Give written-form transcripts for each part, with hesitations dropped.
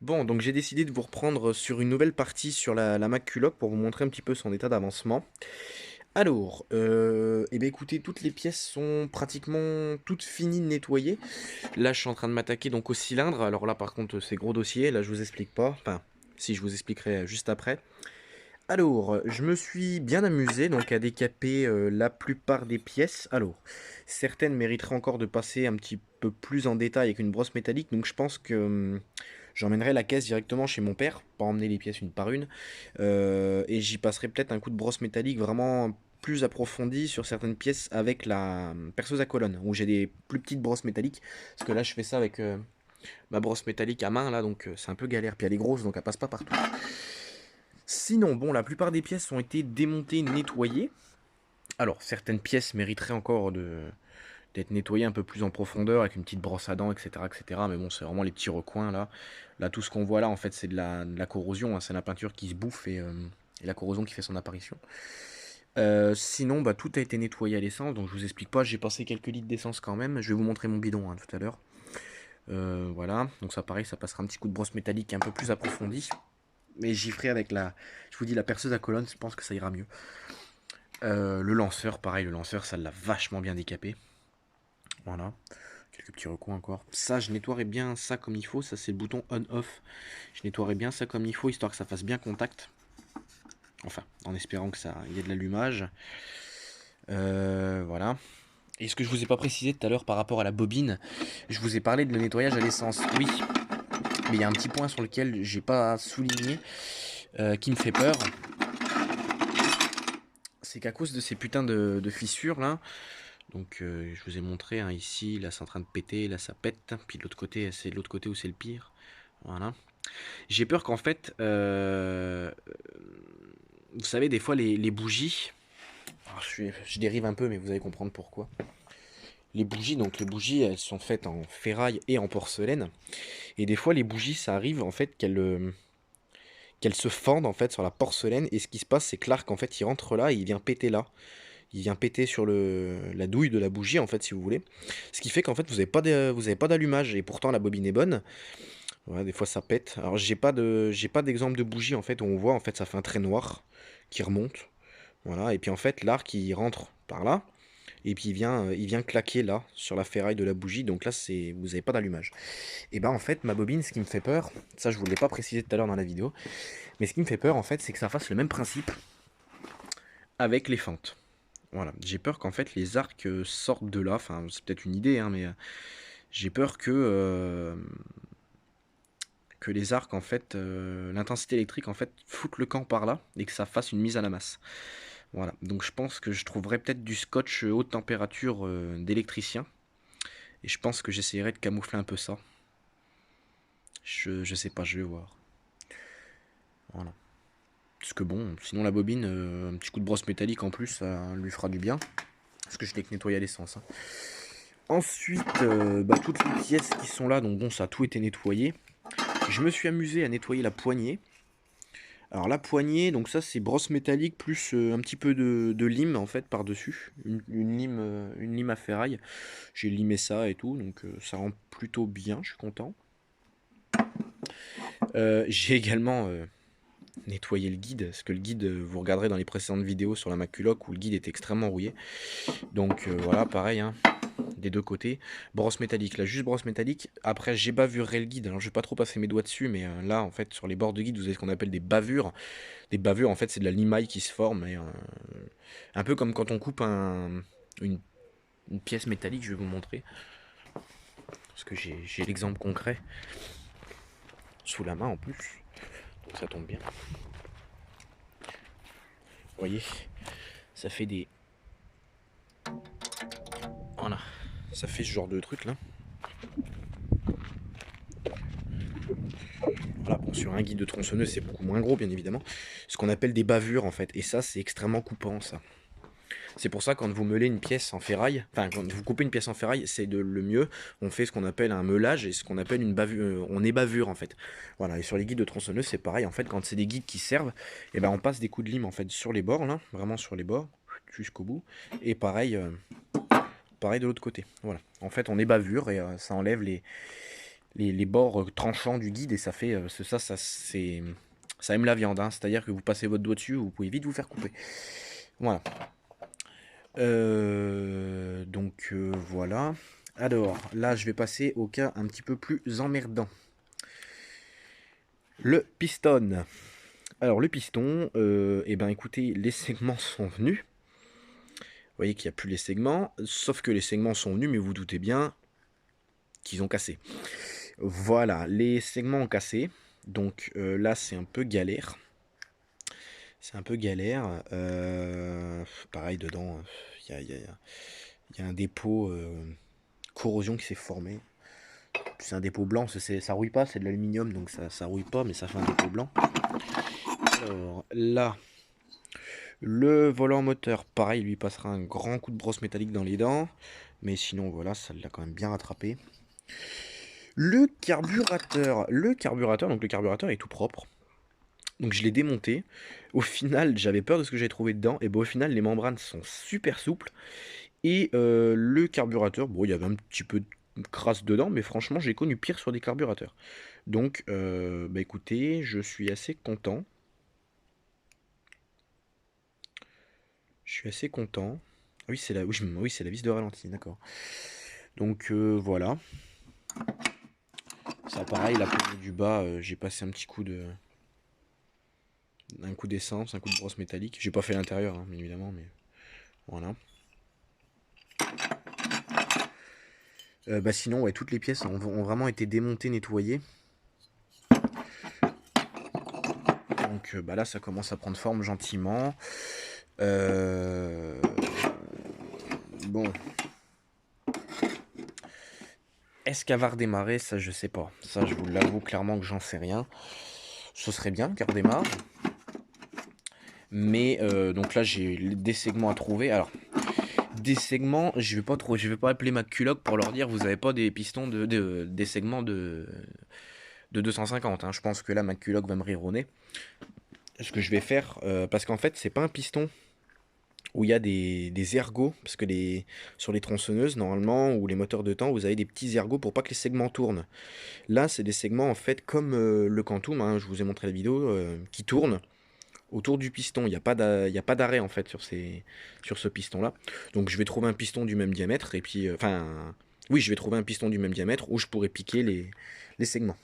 Bon, donc j'ai décidé de vous reprendre sur une nouvelle partie sur la MacCulloch pour vous montrer un petit peu son état d'avancement. Alors, eh bien écoutez, toutes les pièces sont pratiquement toutes finies de nettoyer. Là, je suis en train de m'attaquer donc au cylindre. Alors là, par contre, c'est gros dossier. Là, je vous explique pas. Enfin, si, je vous expliquerai juste après. Alors, je me suis bien amusé donc à décaper la plupart des pièces. Alors, certaines mériteraient encore de passer un petit peu plus en détail avec une brosse métallique. Donc, je pense que j'emmènerai la caisse directement chez mon père, pas emmener les pièces une par une. Et j'y passerai peut-être un coup de brosse métallique vraiment plus approfondi sur certaines pièces avec la perceuse à colonne, où j'ai des plus petites brosses métalliques. Parce que là, je fais ça avec ma brosse métallique à main, là, donc c'est un peu galère. Puis elle est grosse, donc elle passe pas partout. Sinon, bon, la plupart des pièces ont été démontées, nettoyées. Alors, certaines pièces mériteraient encore d'être nettoyées un peu plus en profondeur avec une petite brosse à dents, etc., etc. Mais bon, c'est vraiment les petits recoins là. Là, tout ce qu'on voit là, en fait, c'est de la corrosion, hein. C'est la peinture qui se bouffe et la corrosion qui fait son apparition. Sinon, bah, tout a été nettoyé à l'essence, donc je vous explique pas. J'ai passé quelques litres d'essence quand même. Je vais vous montrer mon bidon hein, tout à l'heure. Voilà, donc ça pareil, ça passera un petit coup de brosse métallique un peu plus approfondi. Mais j'y ferai avec je vous dis, la perceuse à colonne, je pense que ça ira mieux. Le lanceur, pareil, le lanceur, ça l'a vachement bien décapé. Voilà. Quelques petits recoins encore. Ça, je nettoierai bien ça comme il faut. Ça, c'est le bouton on-off. Je nettoierai bien ça comme il faut, histoire que ça fasse bien contact. Enfin, en espérant que ça y ait de l'allumage. Voilà. Et ce que je vous ai pas précisé tout à l'heure par rapport à la bobine, je vous ai parlé de le nettoyage à l'essence. Oui, mais il y a un petit point sur lequel j'ai pas souligné, qui me fait peur. C'est qu'à cause de ces putains de fissures là, donc je vous ai montré hein, ici, là c'est en train de péter, là ça pète, puis de l'autre côté, c'est de l'autre côté où c'est le pire. Voilà. J'ai peur qu'en fait, vous savez, des fois les bougies, alors, je dérive un peu, mais vous allez comprendre pourquoi. Les bougies, donc les bougies, elles sont faites en ferraille et en porcelaine, et des fois les bougies, ça arrive en fait qu'elles se fendent en fait sur la porcelaine, et ce qui se passe, c'est que l'arc en fait il rentre là et il vient péter là. Il vient péter sur la douille de la bougie en fait si vous voulez. Ce qui fait qu'en fait vous avez pas d'allumage et pourtant la bobine est bonne. Voilà, des fois ça pète. Alors j'ai pas d'exemple de bougie en fait où on voit en fait ça fait un trait noir qui remonte. Voilà, et puis en fait l'arc il rentre par là et puis il vient claquer là sur la ferraille de la bougie. Donc là c'est vous avez pas d'allumage. Et ben en fait ma bobine ce qui me fait peur, ça je vous l'ai pas précisé tout à l'heure dans la vidéo, mais ce qui me fait peur en fait c'est que ça fasse le même principe avec les fentes. Voilà, j'ai peur qu'en fait les arcs sortent de là, enfin c'est peut-être une idée, hein, mais j'ai peur que les arcs en fait, l'intensité électrique en fait foute le camp par là et que ça fasse une mise à la masse. Voilà, donc je pense que je trouverai peut-être du scotch haute température d'électricien et je pense que j'essaierai de camoufler un peu ça. Je sais pas, je vais voir. Voilà. Parce que bon, sinon la bobine, un petit coup de brosse métallique en plus, ça lui fera du bien. Parce que je l'ai que nettoyé à l'essence, hein. Ensuite, bah, toutes les pièces qui sont là, donc bon, ça a tout été nettoyé. Je me suis amusé à nettoyer la poignée. Alors la poignée, donc ça c'est brosse métallique plus un petit peu de lime en fait par-dessus. Une lime à ferraille. J'ai limé ça et tout, donc ça rend plutôt bien, je suis content. J'ai également nettoyé le guide, parce que le guide, vous regarderez dans les précédentes vidéos sur la MacCulloch où le guide est extrêmement rouillé. Donc voilà, pareil, hein, des deux côtés. Brosse métallique, là juste brosse métallique. Après j'ai bavuré le guide, alors je vais pas trop passer mes doigts dessus, mais là en fait sur les bords de guide vous avez ce qu'on appelle des bavures. Des bavures en fait c'est de la limaille qui se forme, et, un peu comme quand on coupe une, une pièce métallique, je vais vous montrer. Parce que j'ai l'exemple concret sous la main en plus, donc ça tombe bien. Vous voyez, ça fait des... Voilà, ça fait ce genre de truc là. Voilà, bon, sur un guide de tronçonneuse, c'est beaucoup moins gros, bien évidemment. Ce qu'on appelle des bavures, en fait. Et ça, c'est extrêmement coupant, ça. C'est pour ça, quand vous meulez une pièce en ferraille, enfin, quand vous coupez une pièce en ferraille, c'est le mieux. On fait ce qu'on appelle un meulage et ce qu'on appelle une bavure. On ébavure, en fait. Voilà, et sur les guides de tronçonneuse, c'est pareil. En fait, quand c'est des guides qui servent, et ben, on passe des coups de lime, en fait, sur les bords, là. Vraiment sur les bords, jusqu'au bout. Et pareil, pareil de l'autre côté. Voilà. En fait, on ébavure et ça enlève les bords tranchants du guide et ça fait ça aime la viande, hein. C'est-à-dire que vous passez votre doigt dessus, vous pouvez vite vous faire couper. Voilà. Voilà. Alors, là, je vais passer au cas un petit peu plus emmerdant. Le piston. Alors, le piston, eh ben, écoutez, les segments sont venus. Vous voyez qu'il n'y a plus les segments, sauf que les segments sont venus, mais vous doutez bien qu'ils ont cassé. Voilà, les segments ont cassé. Donc là, c'est un peu galère. C'est un peu galère. Pareil, dedans, il y a un dépôt corrosion qui s'est formé. C'est un dépôt blanc, ça rouille pas, c'est de l'aluminium, donc ça rouille pas, mais ça fait un dépôt blanc. Alors là, le volant moteur, pareil, lui passera un grand coup de brosse métallique dans les dents. Mais sinon, voilà, ça l'a quand même bien rattrapé. Le carburateur, donc le carburateur est tout propre. Donc je l'ai démonté. Au final, j'avais peur de ce que j'avais trouvé dedans. Et bon, au final, les membranes sont super souples. Et le carburateur, bon, il y avait un petit peu de crasse dedans, mais franchement, j'ai connu pire sur des carburateurs. Donc, bah écoutez, je suis assez content. Je suis assez content. Ah oui, oui, c'est la vis de ralenti, d'accord. Donc voilà. Ça pareil, la poignée du bas, j'ai passé un petit coup un coup d'essence, un coup de brosse métallique. J'ai pas fait l'intérieur, hein, évidemment, mais voilà. Bah sinon, ouais, toutes les pièces ont vraiment été démontées, nettoyées. Donc bah là, ça commence à prendre forme gentiment. Bon. Est-ce qu'elle va redémarrer? Ça, je sais pas. Ça, je vous l'avoue clairement que j'en sais rien. Ce serait bien qu'elle redémarre. Mais donc là, j'ai des segments à trouver. Alors, des segments, je vais pas appeler ma culotte pour leur dire vous avez pas des pistons des segments de 250. Hein. Je pense que là, ma culotte va me rire au nez. Ce que je vais faire, parce qu'en fait, c'est pas un piston où il y a des ergots, parce que sur les tronçonneuses, normalement, ou les moteurs de temps, vous avez des petits ergots pour pas que les segments tournent. Là, c'est des segments, en fait, comme le Quantum, hein, je vous ai montré la vidéo, qui tournent autour du piston. Il n'y a pas d'arrêt, en fait, sur ce piston-là. Donc, je vais trouver un piston du même diamètre, et puis, oui, je vais trouver un piston du même diamètre où je pourrais piquer les segments.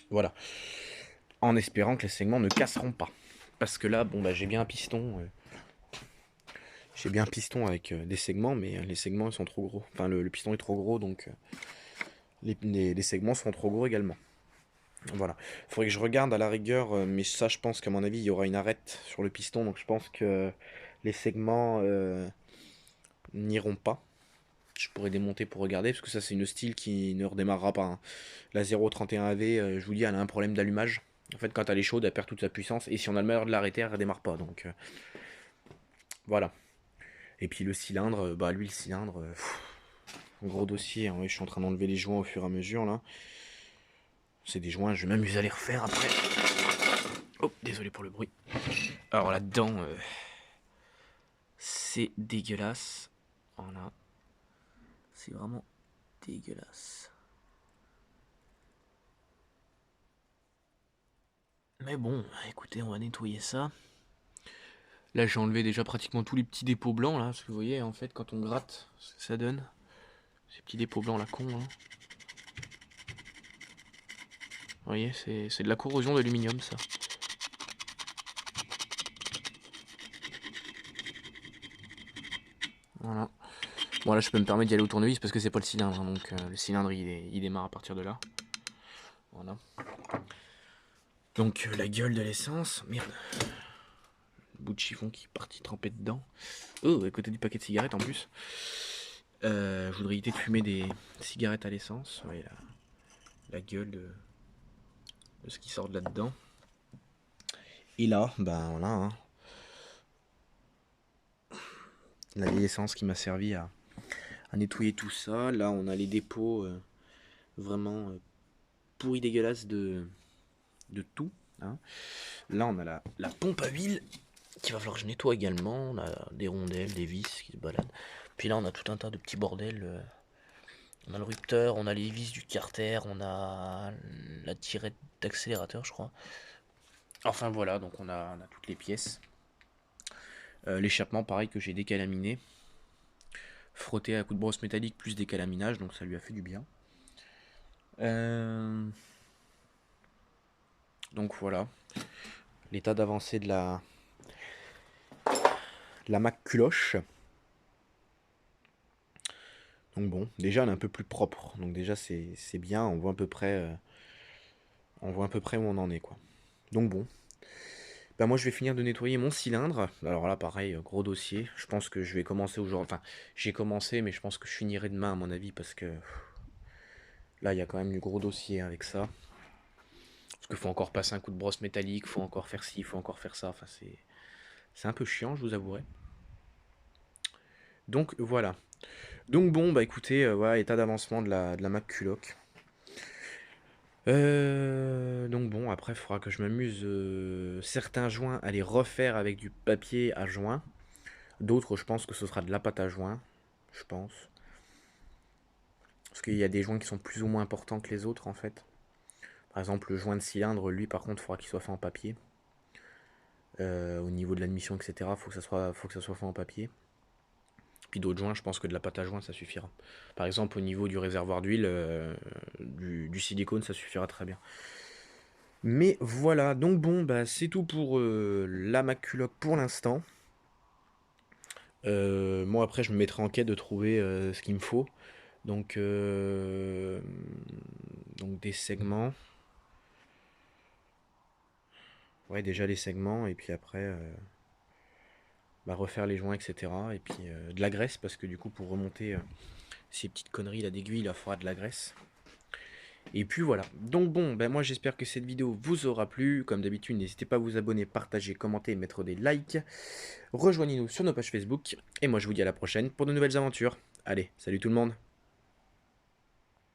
Voilà. En espérant que les segments ne casseront pas. Parce que là, bon, bah, j'ai bien un piston. J'ai bien un piston avec des segments, mais les segments ils sont trop gros. Enfin, le piston est trop gros, donc les segments sont trop gros également. Voilà. Il faudrait que je regarde à la rigueur, mais ça, je pense qu'à mon avis, il y aura une arête sur le piston, donc je pense que les segments n'iront pas. Je pourrais démonter pour regarder, parce que ça, c'est une style qui ne redémarrera pas. Hein. La 031 AV, je vous dis, elle a un problème d'allumage. En fait, quand elle est chaude, elle perd toute sa puissance, et si on a le malheur de l'arrêter, elle redémarre pas. Donc voilà. Et puis le cylindre, bah lui, le cylindre. Gros dossier, hein, ouais, je suis en train d'enlever les joints au fur et à mesure là. C'est des joints, je vais m'amuser à les refaire après. Oh, désolé pour le bruit. Alors là-dedans, c'est dégueulasse. Voilà. C'est vraiment dégueulasse. Mais bon, écoutez, on va nettoyer ça. Là, j'ai enlevé déjà pratiquement tous les petits dépôts blancs là. Parce que vous voyez, en fait, quand on gratte, ce que ça donne. Ces petits dépôts blancs là, con. Hein. Vous voyez, c'est de la corrosion d'aluminium ça. Voilà. Bon là je peux me permettre d'y aller au tournevis parce que c'est pas le cylindre, hein, donc le cylindre il démarre à partir de là. Voilà. Donc la gueule de l'essence, merde. Le bout de chiffon qui est parti tremper dedans. Oh, à côté du paquet de cigarettes en plus. Je voudrais éviter de fumer des cigarettes à l'essence. Ouais, la gueule de ce qui sort de là-dedans. Et là, ben voilà. Hein. La vieille essence qui m'a servi à nettoyer tout ça. Là on a les dépôts vraiment pourris dégueulasses de tout. Hein. Là on a la pompe à huile qu'il va falloir que je nettoie également. On a des rondelles, des vis qui se baladent. Puis là on a tout un tas de petits bordels On a le rupteur, on a les vis du carter, on a la tirette d'accélérateur, je crois. Enfin voilà, donc on a toutes les pièces. L'échappement, pareil, que j'ai décalaminé. Frotté à coup de brosse métallique plus décalaminage, donc ça lui a fait du bien. Euh, Donc voilà, l'état d'avancée de la Mac Culoche. Donc bon, déjà elle est un peu plus propre, donc déjà c'est bien, on voit à peu près où on en est quoi. Donc bon, bah moi je vais finir de nettoyer mon cylindre. Alors là pareil, gros dossier. Je pense que je vais commencer aujourd'hui. Enfin, j'ai commencé, mais je pense que je finirai demain à mon avis parce que là il y a quand même du gros dossier avec ça. Parce qu'il faut encore passer un coup de brosse métallique, faut encore faire ci, faut encore faire ça. Enfin c'est un peu chiant, je vous avouerai. Donc voilà. Donc bon, bah écoutez, voilà, état d'avancement de la Mac Culoc. Donc bon, après, il faudra que je m'amuse certains joints à les refaire avec du papier à joint. D'autres, je pense que ce sera de la pâte à joint. Je pense. Parce qu'il y a des joints qui sont plus ou moins importants que les autres, en fait. Par exemple, le joint de cylindre, lui, par contre, il faudra qu'il soit fait en papier. Au niveau de l'admission, etc., faut que ça soit fait en papier. Puis d'autres joints, je pense que de la pâte à joint, ça suffira. Par exemple, au niveau du réservoir d'huile, du silicone, ça suffira très bien. Mais voilà, donc bon, bah, c'est tout pour la Maculoc pour l'instant. Moi après je me mettrai en quête de trouver ce qu'il me faut. Donc, donc des segments. Ouais déjà les segments et puis après bah, refaire les joints etc. Et puis de la graisse parce que du coup pour remonter ces petites conneries là d'aiguille il faudra de la graisse. Et puis voilà. Donc bon, ben moi j'espère que cette vidéo vous aura plu. Comme d'habitude, n'hésitez pas à vous abonner, partager, commenter et mettre des likes. Rejoignez-nous sur nos pages Facebook. Et moi je vous dis à la prochaine pour de nouvelles aventures. Allez, salut tout le monde.